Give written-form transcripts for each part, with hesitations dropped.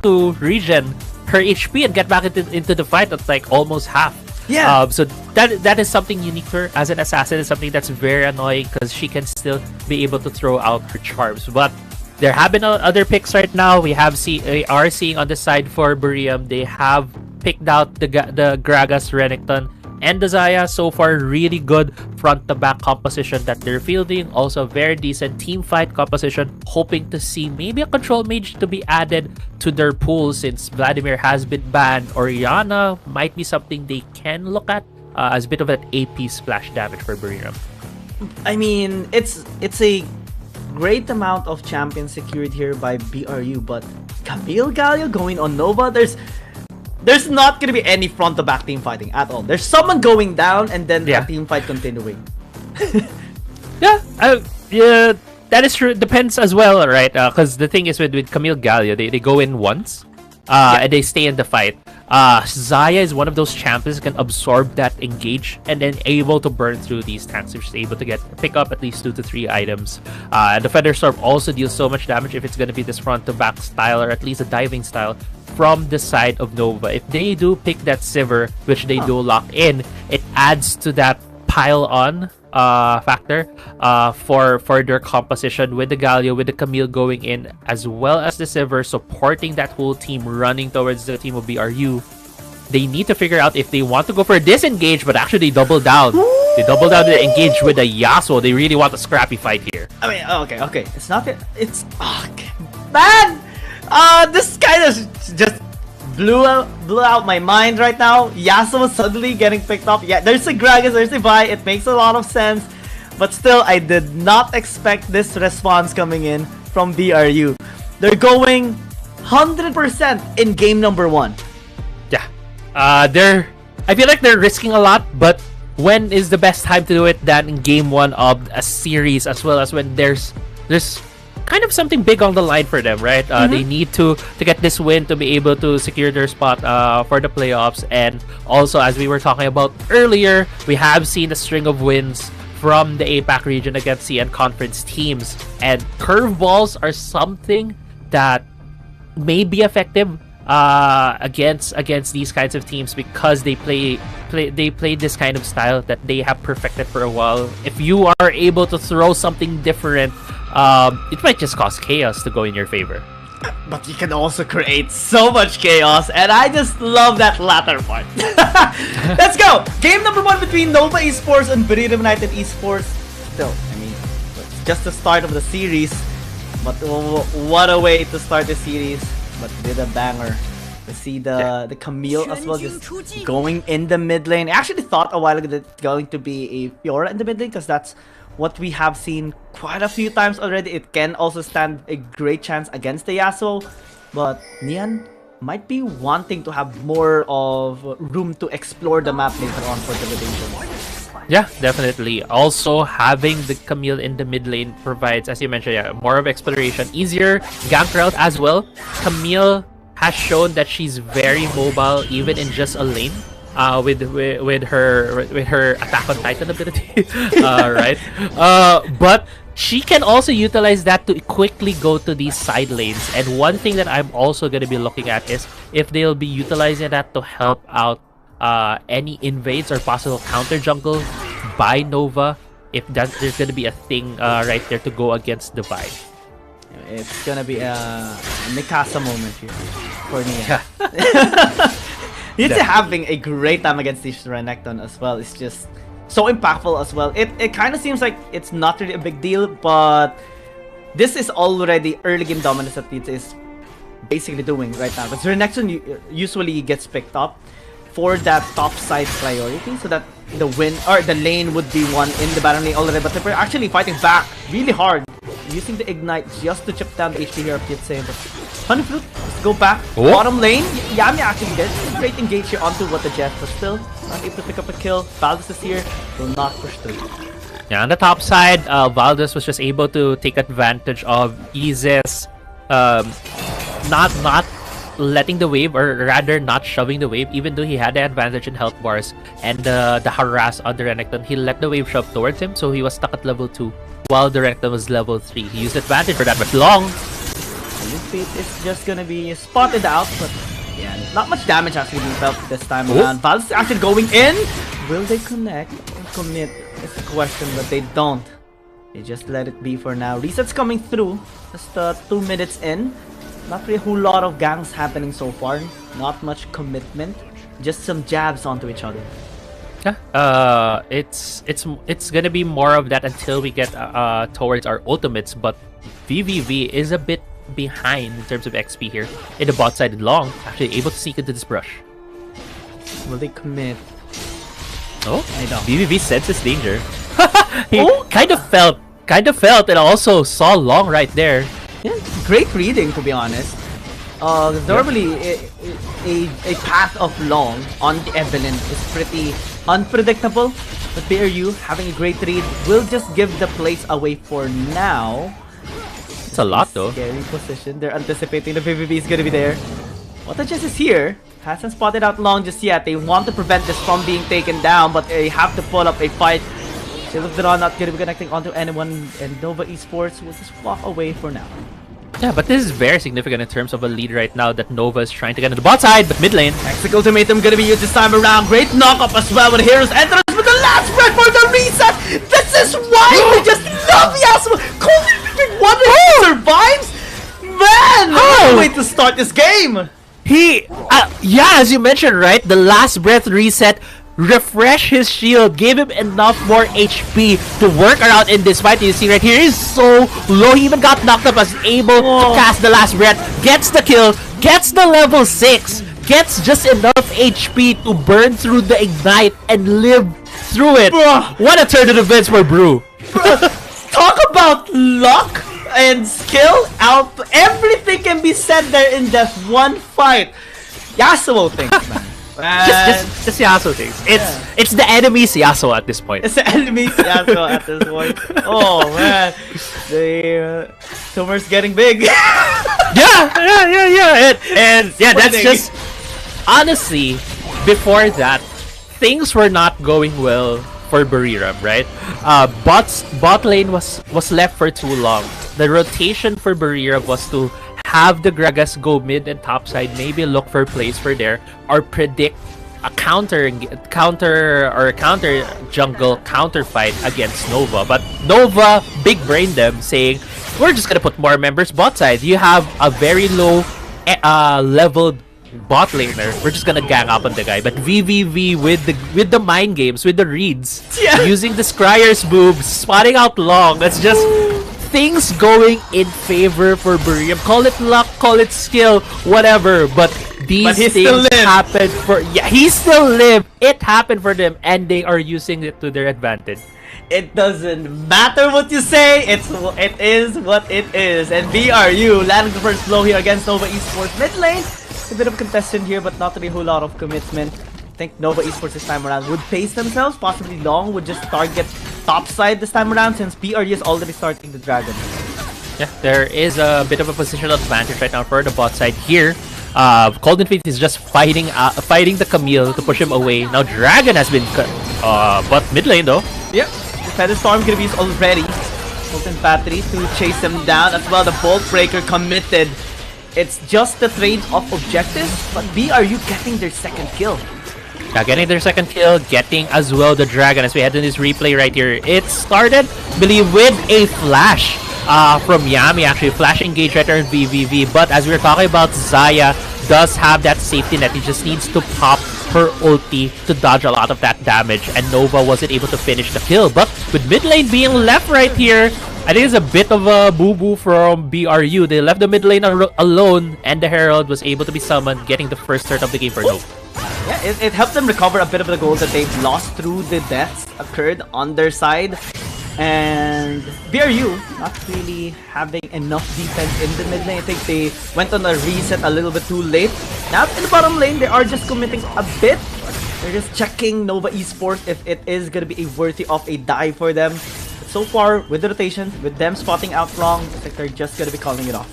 to regen her HP and get back into the fight at like almost half. Yeah. So that is something unique for her as an assassin. It's something that's very annoying because she can still be able to throw out her charms. But there have been other picks right now. We are seeing on the side for Burium, they have picked out the Gragas, Renekton, and the Xayah. So far, really good front-to-back composition that they're fielding. Also, very decent team fight composition. Hoping to see maybe a control mage to be added to their pool since Vladimir has been banned. Orianna might be something they can look at as a bit of an AP splash damage for Buriram. I mean, it's a great amount of champion secured here by BRU, but Camille Galio going on Nova, there's not gonna be any front-to-back team fighting at all. There's someone going down and then a team fight continuing. Yeah, that is true. Depends as well, right? Because the thing is with Camille Galio, they go in once and they stay in the fight. Xayah is one of those champions that can absorb that engage and then able to burn through these tanks. She's able to pick up at least 2 to 3 items. And the Feather Storm also deals so much damage if it's going to be this front-to-back style or at least a diving style from the side of Nova. If they do pick that Sivir, which they do lock in, it adds to that pile-on factor for their composition with the Galio, with the Camille going in, as well as the Sivir supporting that whole team running towards the team of BRU. They need to figure out if they want to go for a disengage, but actually they double down. They double down to engage with the Yasuo. They really want a scrappy fight here. I mean, okay. It's not. It's man. This kind of just blew out my mind right now. Yasuo suddenly getting picked up. Yeah, there's a Gragas, there's a Vi. It makes a lot of sense, but still, I did not expect this response coming in from BRU. They're going 100% in game number 1. Yeah, I feel like they're risking a lot, but when is the best time to do it than in game 1 of a series, as well as when there's kind of something big on the line for them, right? They need to get this win to be able to secure their spot for the playoffs. And also, as we were talking about earlier, we have seen a string of wins from the APAC region against CN conference teams, and curveballs are something that may be effective against these kinds of teams because they play this kind of style that they have perfected for a while. If you are able to throw something different, it might just cause chaos to go in your favor. But you can also create so much chaos, and I just love that latter part. Let's go! Game number 1 between Nova Esports and BRU United Esports. Still, I mean, it's just the start of the series, but what a way to start the series. But with a banger. To see the Camille as well, just going in the mid lane. I actually thought a while ago that it's going to be a Fiora in the mid lane, because that's what we have seen quite a few times already. It can also stand a great chance against the Yasuo, but Nian might be wanting to have more of room to explore the map later on for the rotation. Yeah, definitely. Also, having the Camille in the mid lane provides, as you mentioned, more of exploration, easier gank route as well. Camille has shown that she's very mobile even in just a lane. With her attack on Titan ability, right? But she can also utilize that to quickly go to these side lanes. And one thing that I'm also going to be looking at is if they'll be utilizing that to help out any invades or possible counter jungle by Nova. If there's going to be a thing right there to go against the Vi. It's going to be a Mikasa moment here for Nia. He's having a great time against this Renekton as well. It's just so impactful as well. It kind of seems like it's not really a big deal, but this is already early game dominance that Pizza is basically doing right now. But Renekton usually gets picked up for that top side priority, so that the win or the lane would be won in the Baron lane already. But they're actually fighting back really hard, using the ignite just to chip down the HP here of Pizza. But Honeyfruit, let's go back. Oh. Bottom lane, Yami actually gets a great engage here onto what the Jet, but still not able to pick up a kill. Valdez is here, will not push through. Yeah, on the top side, Valdez was just able to take advantage of Isis not letting the wave, or rather not shoving the wave, even though he had the advantage in health bars and the harass on the Renekton. He let the wave shove towards him, so he was stuck at level 2 while the Renekton was level 3. He used advantage for that, but long. Fate is just gonna be spotted out, but yeah, not much damage actually being felt this time around. Val's actually going in. Will they connect or commit? It's a question, but they don't. They just let it be for now. Reset's coming through. Just 2 minutes in. Not really a whole lot of gangs happening so far. Not much commitment. Just some jabs onto each other. Yeah. It's gonna be more of that until we get towards our ultimates. But VVV is a bit behind in terms of XP here. In the bot side, Long actually able to sneak into this brush. Will they commit? Oh, I don't. VVV senses danger. He kind of felt, and also saw Long right there. Yeah, great reading to be honest. Normally a path of Long on the Evelyn is pretty unpredictable, but BRU having a great read will just give the place away for now. It's a lot though. Scary position. They're anticipating the VVV is gonna be there. What the Jess is here. Hasn't spotted out Long just yet. They want to prevent this from being taken down, but they have to pull up a fight. Shield of the Dawn not gonna be connecting onto anyone, and Nova Esports will just walk away for now. Yeah, but this is very significant in terms of a lead right now that Nova is trying to get into the bot side, but mid lane. Hexic Ultimatum gonna be used this time around. Great knock-up as well with Heroes entrance with the last breath for the reset. This is why we just love Yasuo. Cold Wonder survives? Man, what a way to start this game. Yeah, as you mentioned, right? The last breath reset, refresh his shield, gave him enough more HP to work around in this fight. You see right here, he's so low. He even got knocked up as able to cast the last breath. Gets the kill, gets the level 6, gets just enough HP to burn through the ignite and live through it. What a turn of events for BRU. Talk about luck and skill. Everything can be said there in that one fight. Yasuo things, man. Just Yasuo things. It's the enemy's Yasuo at this point. It's the enemy's Yasuo at this point. Oh man, the tumor's getting big. yeah. And yeah, that's just honestly before that, things were not going well for Buriram, right? Bot lane was left for too long. The rotation for Buriram was to have the Gragas go mid and top side, maybe look for plays for there, or predict a counter jungle counter fight against Nova. But Nova big brained them, saying we're just gonna put more members bot side. You have a very low leveled bot laner. We're just gonna gang up on the guy. But VVV with the mind games, with the reads, using the Scryer's boobs, spotting out Long. That's just things going in favor for Buriram. Call it luck, call it skill, whatever. But these things happened for he still live. It happened for them, and they are using it to their advantage. It doesn't matter what you say. It is what it is. And BRU landing the first blow here against Nova Esports mid lane. A bit of contestant here, but not really a whole lot of commitment. I think Nova Esports this time around would pace themselves. Possibly Long would just target top side this time around, since BRU is already starting the dragon. Yeah, there is a bit of a positional advantage right now for the bot side here. Golden Fate is just fighting the Camille to push him away. Now Dragon has been cut, but mid lane though. Yep, the Feather Storm gonna be used already. Golden Battery to chase him down as well. The Bolt Breaker committed. It's just the trade of objectives, but BRU getting their second kill. Yeah, getting their second kill, getting as well the Dragon as we head in this replay right here. It started, I believe, with a flash from Yami, actually. Flash engage right there in VVV. But as we were talking about, Xayah does have that safety net. He just needs to pop her ulti to dodge a lot of that damage. And Nova wasn't able to finish the kill. But with mid lane being left right here, I think it's a bit of a boo-boo from BRU. They left the mid lane alone, and the Herald was able to be summoned, getting the first start of the game for Nova. Yeah, it helped them recover a bit of the gold that they've lost through the deaths occurred on their side. And BRU not really having enough defense in the mid lane. I think they went on a reset a little bit too late. Now in the bottom lane, they are just committing a bit. They're just checking Nova Esports if it is going to be worthy of a dive for them. But so far, with the rotation, with them spotting out Long, I think they're just going to be calling it off.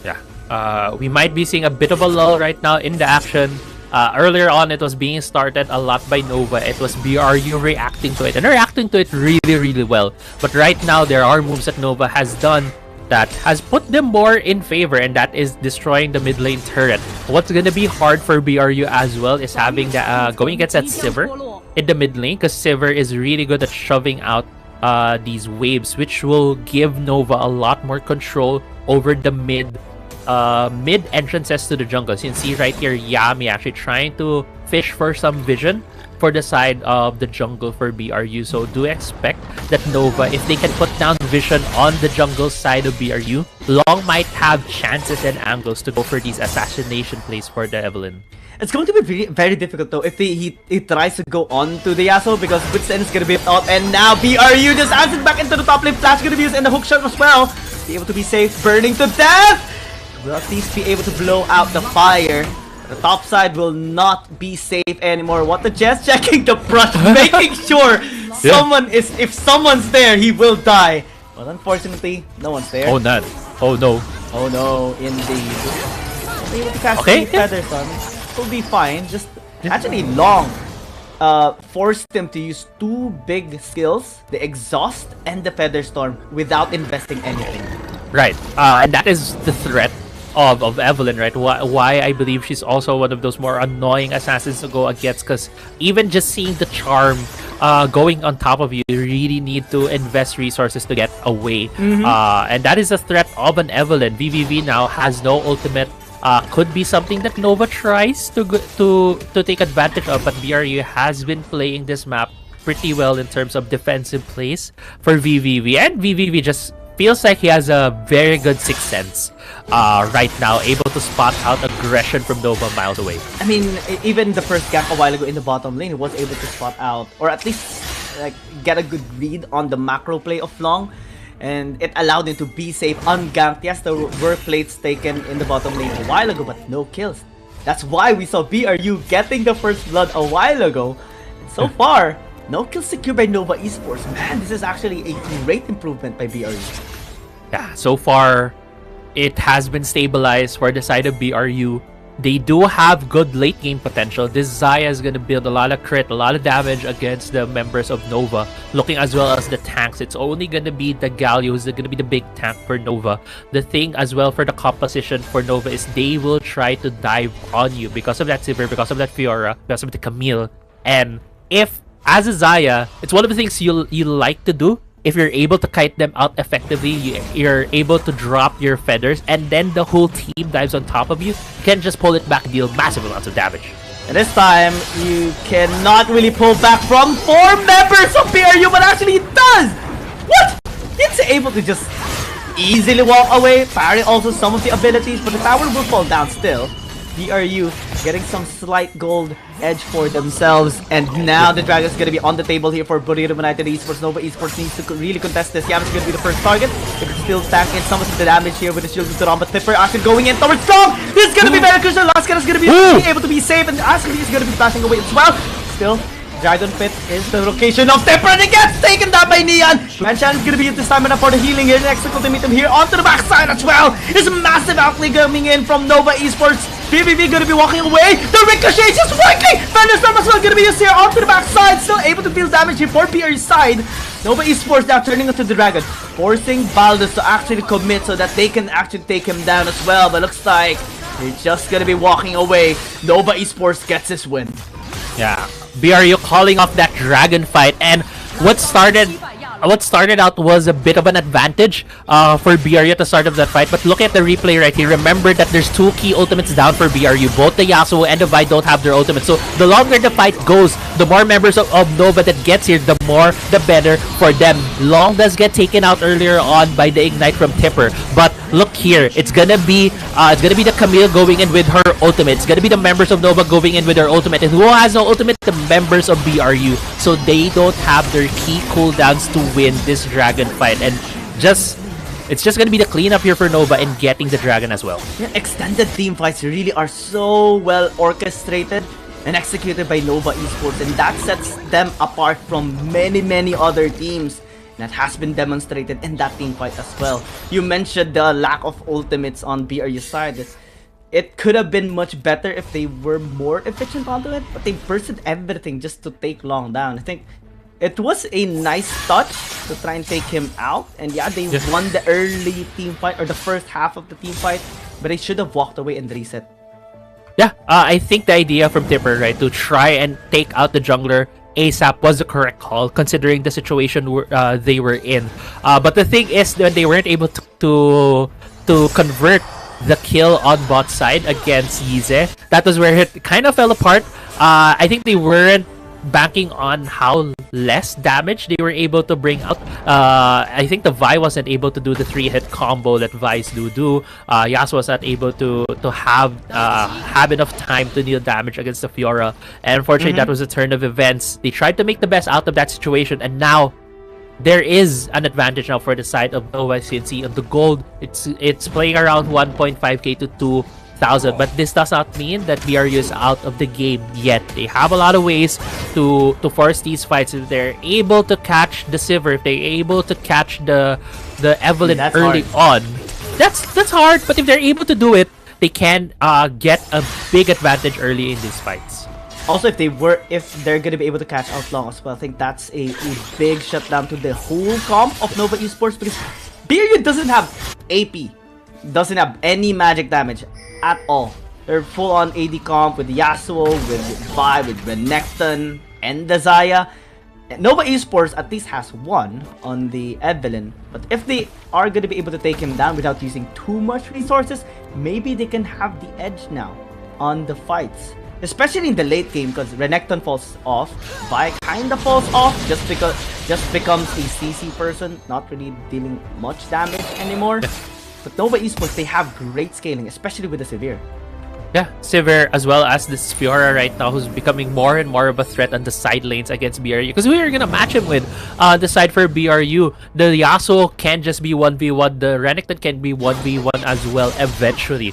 Yeah, we might be seeing a bit of a lull right now in the action. Earlier on, it was being started a lot by Nova. It was BRU reacting to it, and reacting to it really, really well. But right now, there are moves that Nova has done that has put them more in favor, and that is destroying the mid lane turret. What's gonna be hard for BRU as well is having the going against that Sivir in the mid lane, because Sivir is really good at shoving out these waves, which will give Nova a lot more control over the mid entrances to the jungle. So you can see right here Yami actually trying to fish for some vision for the side of the jungle for BRU. So do expect that Nova, if they can put down vision on the jungle side of BRU, Long might have chances and angles to go for these assassination plays for the Evelyn. It's going to be very, very difficult though if he tries to go on to the Yasuo, because Witsend is going to be out, and now BRU just adds it back into the top lane. Flash going to be used, and the hook shot as well. Be able to be safe, burning to death! Will at least be able to blow out the fire. The top side will not be safe anymore. What the Jess checking the brush, making sure if someone's there, he will die. But unfortunately, no one's there. Oh, not. Oh no. Oh no, indeed. Be able to cast the Feather Sun. Will be fine. Just actually Long forced him to use two big skills, the Exhaust and the Feather Storm, without investing anything. Right. And that is the threat of Evelyn, right? Why I believe she's also one of those more annoying assassins to go against, because even just seeing the charm going on top of you, you really need to invest resources to get away. And that is a threat of an Evelyn. VVV now has no ultimate. Could be something that Nova tries to take advantage of, but BRU has been playing this map pretty well in terms of defensive plays for VVV, and VVV just feels like he has a very good sixth sense right now, able to spot out aggression from Nova miles away. I mean, even the first gank a while ago in the bottom lane, he was able to spot out, or at least like get a good read on the macro play of Long, and it allowed him to be safe unganked. Yes, there were plates taken in the bottom lane a while ago, but no kills. That's why we saw BRU getting the first blood a while ago. And so far, no kills secured by Nova Esports. Man, this is actually a great improvement by BRU. Yeah, so far, it has been stabilized for the side of BRU. They do have good late game potential. This Xayah is going to build a lot of crit, a lot of damage against the members of Nova. Looking as well as the tanks, it's only going to be the Galio who's going to be the big tank for Nova. The thing as well for the composition for Nova is they will try to dive on you because of that Sivir, because of that Fiora, because of the Camille. And if, as a Xayah, it's one of the things you like to do. If you're able to kite them out effectively, you're able to drop your feathers, and then the whole team dives on top of you, you can just pull it back and deal massive amounts of damage. And this time, you cannot really pull back from 4 members of BRU, but actually it does! What? It's able to just easily walk away, parry also some of the abilities, but the tower will fall down still. BRU getting some slight gold edge for themselves, and now the Dragon's gonna be on the table here for BRU United Esports. Nova Esports needs to really contest this. Yami's gonna be the first target. They can still tank in some of the damage here with the shield to but Tipper actually going in towards Strong. This is gonna be very crucial. Lascar is gonna be able to be safe, and Ashley is gonna be flashing away as well. Still, Dragon Pit is the location of Tipper, and it gets taken down by Neon. Manchan is gonna be used the stamina for the healing here. Next to meet him here onto the backside as well. There's a massive outlay coming in from Nova Esports. BBB gonna be walking away. The ricochet is working. Thunderstorm as well gonna be used here onto the backside. Still able to deal damage here for BR's side. Nova Esports now turning into the Dragon, forcing Baldus to actually commit so that they can actually take him down as well. But looks like they're just gonna be walking away. Nova Esports gets this win. Yeah, BRU calling off that dragon fight, and what started out was a bit of an advantage for BRU at the start of that fight, but look at the replay right here. Remember that there's 2 key ultimates down for BRU. Both the Yasuo and the Vi don't have their ultimates, so the longer the fight goes, the more members of Nova that gets here, the more the better for them. Long does get taken out earlier on by the Ignite from Tipper, but look here, it's gonna be the Camille going in with her ultimate. It's gonna be the members of Nova going in with their ultimate, and who has no ultimate? The members of BRU. So they don't have their key cooldowns to win this dragon fight, and it's just gonna be the cleanup here for Nova and getting the dragon as well. Yeah, extended team fights really are so well orchestrated and executed by Nova Esports, and that sets them apart from many other teams. That has been demonstrated in that team fight as well. You mentioned the lack of ultimates on BRU's side. It could have been much better if they were more efficient onto it, but they bursted everything just to take Long down. I think It was a nice touch to try and take him out. And yeah, they won the early team fight, or the first half of the team fight. But they should have walked away and reset. Yeah, I think the idea from Tipper, right, to try and take out the jungler ASAP was the correct call, considering the situation they were in. But the thing is that they weren't able to convert the kill on bot side against Yize. That was where it kind of fell apart. I think they weren't banking on how less damage they were able to bring out. I think the Vi wasn't able to do the 3-hit combo that Vi's do. Yasuo was not able to have enough time to deal damage against the Fiora. And unfortunately, that was a turn of events. They tried to make the best out of that situation, and now there is an advantage now for the side of Nova CNC on the gold. It's playing around 1.5k to 2,000, but this does not mean that BRU is out of the game yet. They have a lot of ways to force these fights. If they're able to catch the Sivir, if they're able to catch the Evelyn early on, that's hard. But if they're able to do it, they can get a big advantage early in these fights. Also, if they're gonna be able to catch Outlaw as well, I think that's a big shutdown to the whole comp of Nova Esports, because BRU doesn't have AP, doesn't have any magic damage at all. They're full on AD comp with Yasuo, with Vi, with Renekton, and the Xayah. Nova Esports at least has one on the Evelyn, but if they are gonna be able to take him down without using too much resources, maybe they can have the edge now on the fights. Especially in the late game, because Renekton falls off, Vi kinda falls off, just becomes a CC person, not really dealing much damage anymore. But Nova Esports, they have great scaling, especially with the Sivir. Yeah, Sivir as well as this Fiora right now, who's becoming more and more of a threat on the side lanes against BRU. Because we are gonna match him with the side for BRU. The Yasuo can just be 1v1. The Renekton can be 1v1 as well eventually.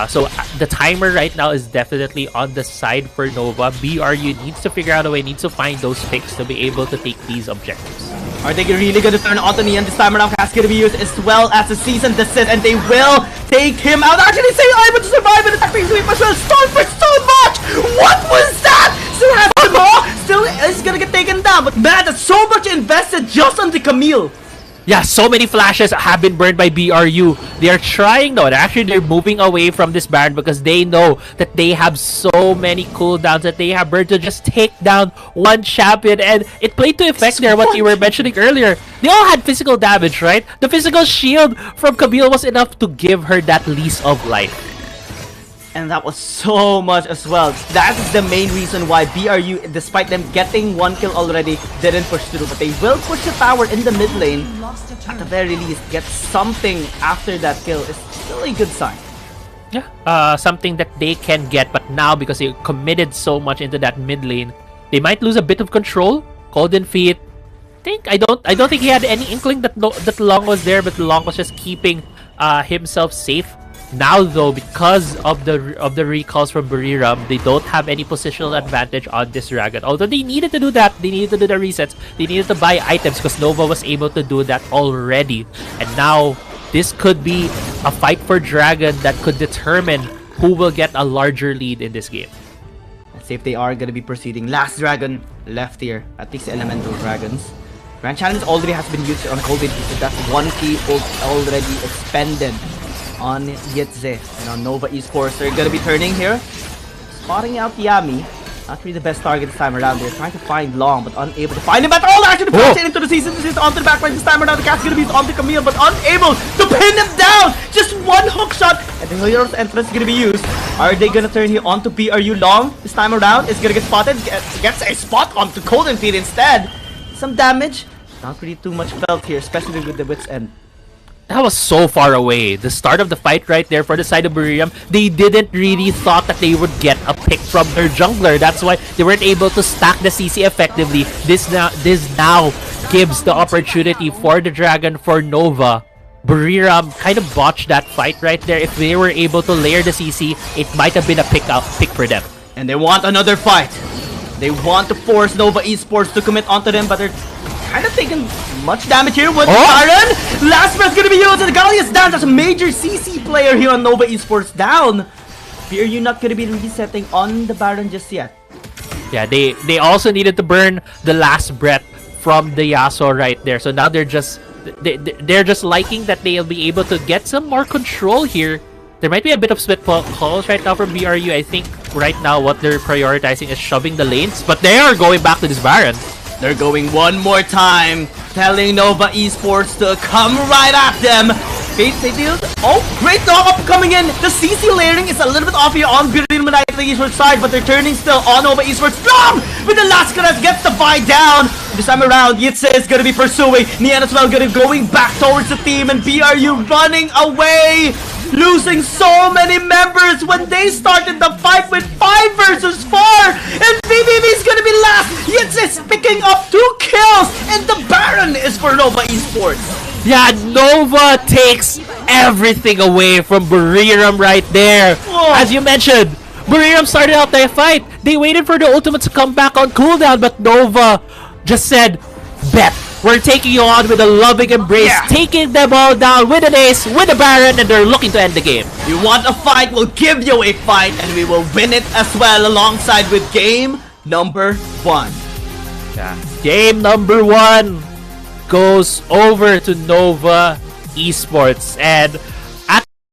So the timer right now is definitely on the side for Nova. BRU needs to figure out a way, needs to find those picks to be able to take these objectives. Are they really going to turn onto Neon this time around? Cast going to be used as well as a season desist, and they will take him out. Actually, say able to survive and attack sweep as well. Storm for so much! What was that? Still has him off. Still is going to get taken down. But man, that's so much invested just on the Camille. Yeah, so many flashes have been burned by BRU. They are trying though, and actually they're moving away from this Baron because they know that they have so many cooldowns that they have burned to just take down one champion, and it played to effect there what you were mentioning earlier. They all had physical damage, right? The physical shield from Camille was enough to give her that lease of life. And that was so much as well. That is the main reason why BRU, despite them getting one kill already, didn't push through. But they will push the tower in the mid lane. At the very least, get something after that kill is still a good sign. Yeah, something that they can get. But now, because they committed so much into that mid lane, they might lose a bit of control. Golden Feet. I don't think he had any inkling that Long was there, but Long was just keeping himself safe. Now though, because of the recalls from Buriram, they don't have any positional advantage on this Dragon. Although they needed to do that, they needed to do the resets, they needed to buy items because Nova was able to do that already. And now, this could be a fight for Dragon that could determine who will get a larger lead in this game. Let's see if they are going to be proceeding. Last Dragon left here, at least Elemental Dragons. Grand Challenge already has been used on Golden Feet, so that's one key already expended on Yitze. And on Nova Esports, they're gonna be turning here, spotting out Yami. Not really the best target this time around. They're trying to find Long, but unable to find him at all. Actually, flashing into the season. This is onto the backline this time around. The cat's gonna be onto Camille, but unable to pin him down. Just one hook shot, and the hero's entrance is gonna be used. Are they gonna turn here onto BRU Long this time around? It's gonna get spotted. Gets a spot onto Golden Feet instead. Some damage. Not really too much felt here, especially with the Wit's End. That was so far away. The start of the fight right there for the side of Buriram, they didn't really thought that they would get a pick from their jungler. That's why they weren't able to stack the CC effectively. This now gives the opportunity for the Dragon, for Nova. Buriram kind of botched that fight right there. If they were able to layer the CC, it might have been a pick for them. And they want another fight. They want to force Nova Esports to commit onto them, but they're kind of taking much damage here with Baron. Last breath gonna be used, and Gallia's down. That's a major CC player here on Nova Esports down. BRU not gonna be resetting on the Baron just yet. Yeah, they also needed to burn the last breath from the Yasuo right there. So now they're just liking that they'll be able to get some more control here. There might be a bit of split calls right now from BRU. I think right now what they're prioritizing is shoving the lanes, but they are going back to this Baron. They're going one more time, telling Nova Esports to come right at them. They deal. Oh, great knock-up coming in. The CC layering is a little bit off here on BRU Esports side, but they're turning still on Nova Esports. Blom with the last Caras gets the fight down. This time around, Yitze is going to be pursuing. Nian as well going back towards the team, and BRU running away. Losing so many members when they started the fight with 5 versus 4. And BBB is going to be last. Yitze is picking up 2 kills, and the Baron is for Nova Esports. Yeah, Nova takes everything away from Buriram right there. Whoa. As you mentioned, Buriram started out their fight. They waited for the ultimate to come back on cooldown, but Nova just said, bet. We're taking you on with a loving embrace, taking them all down with an ace, with a Baron, and they're looking to end the game. You want a fight, we'll give you a fight, and we will win it as well alongside with game number 1. Yeah. Game number 1 goes over to Nova Esports, and